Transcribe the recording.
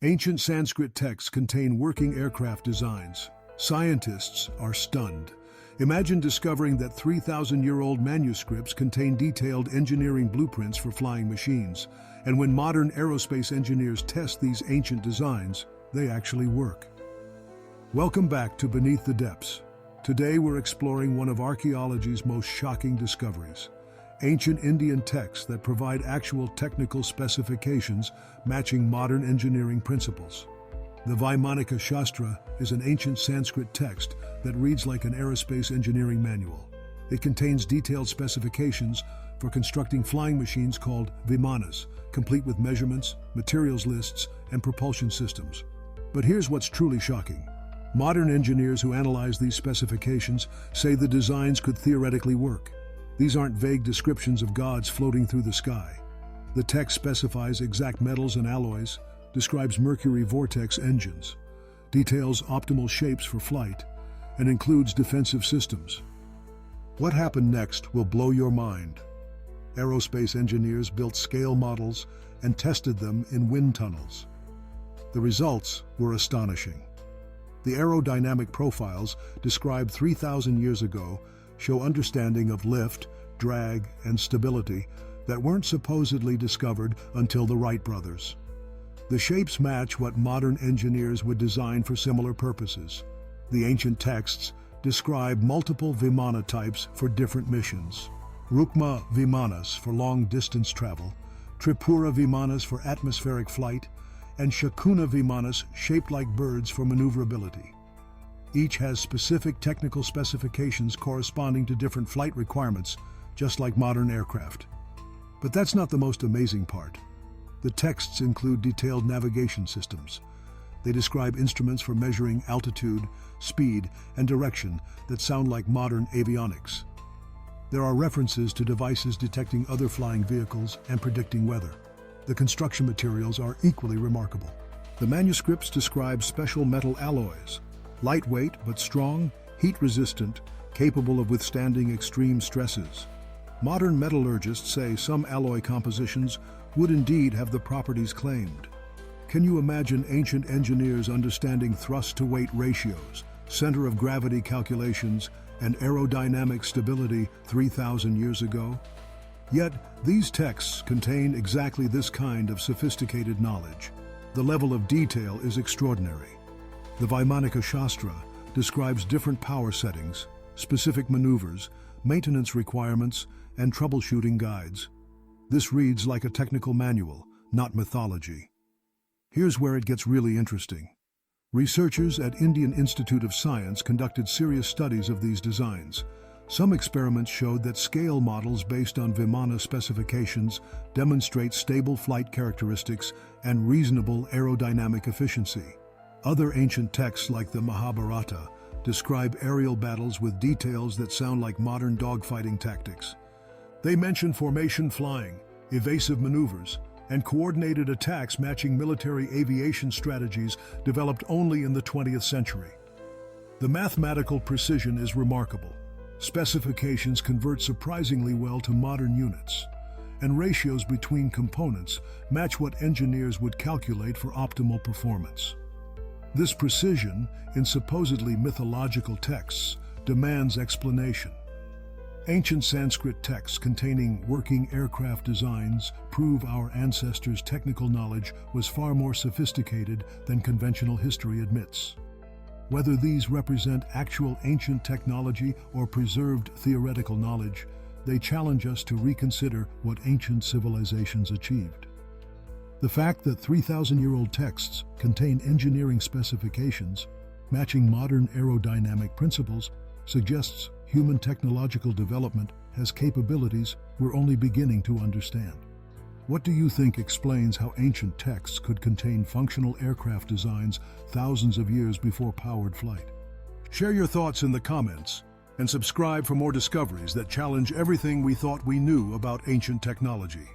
Ancient Sanskrit texts contain working aircraft designs. Scientists are stunned. Imagine discovering that 3,000-year-old manuscripts contain detailed engineering blueprints for flying machines. And when modern aerospace engineers test these ancient designs, they actually work. Welcome back to Beneath the Depths. Today we're exploring one of archaeology's most shocking discoveries. Ancient Indian texts that provide actual technical specifications matching modern engineering principles. The Vimana Shastra is an ancient Sanskrit text that reads like an aerospace engineering manual. It contains detailed specifications for constructing flying machines called Vimanas, complete with measurements, materials lists, and propulsion systems. But here's what's truly shocking. Modern engineers who analyze these specifications say the designs could theoretically work. These aren't vague descriptions of gods floating through the sky. The text specifies exact metals and alloys, describes mercury vortex engines, details optimal shapes for flight, and includes defensive systems. What happened next will blow your mind. Aerospace engineers built scale models and tested them in wind tunnels. The results were astonishing. The aerodynamic profiles described 3,000 years ago show understanding of lift, drag, and stability that weren't supposedly discovered until the Wright brothers. The shapes match what modern engineers would design for similar purposes. The ancient texts describe multiple Vimana types for different missions. Rukma Vimanas for long-distance travel, Tripura Vimanas for atmospheric flight, and Shakuna Vimanas shaped like birds for maneuverability. Each has specific technical specifications corresponding to different flight requirements, just like modern aircraft. But that's not the most amazing part. The texts include detailed navigation systems. They describe instruments for measuring altitude, speed, and direction that sound like modern avionics. There are references to devices detecting other flying vehicles and predicting weather. The construction materials are equally remarkable. The manuscripts describe special metal alloys, lightweight but strong, heat-resistant, capable of withstanding extreme stresses. Modern metallurgists say some alloy compositions would indeed have the properties claimed. Can you imagine ancient engineers understanding thrust-to-weight ratios, center of gravity calculations, and aerodynamic stability 3,000 years ago? Yet, these texts contain exactly this kind of sophisticated knowledge. The level of detail is extraordinary. The Vimana Shastra describes different power settings, specific maneuvers, maintenance requirements, and troubleshooting guides. This reads like a technical manual, not mythology. Here's where it gets really interesting. Researchers at Indian Institute of Science conducted serious studies of these designs. Some experiments showed that scale models based on Vimana specifications demonstrate stable flight characteristics and reasonable aerodynamic efficiency. Other ancient texts like the Mahabharata describe aerial battles with details that sound like modern dogfighting tactics. They mention formation flying, evasive maneuvers, and coordinated attacks matching military aviation strategies developed only in the 20th century. The mathematical precision is remarkable. Specifications convert surprisingly well to modern units, and ratios between components match what engineers would calculate for optimal performance. This precision in supposedly mythological texts demands explanation. Ancient Sanskrit texts containing working aircraft designs prove our ancestors' technical knowledge was far more sophisticated than conventional history admits. Whether these represent actual ancient technology or preserved theoretical knowledge, they challenge us to reconsider what ancient civilizations achieved. The fact that 3,000-year-old texts contain engineering specifications matching modern aerodynamic principles suggests human technological development has capabilities we're only beginning to understand. What do you think explains how ancient texts could contain functional aircraft designs thousands of years before powered flight? Share your thoughts in the comments and subscribe for more discoveries that challenge everything we thought we knew about ancient technology.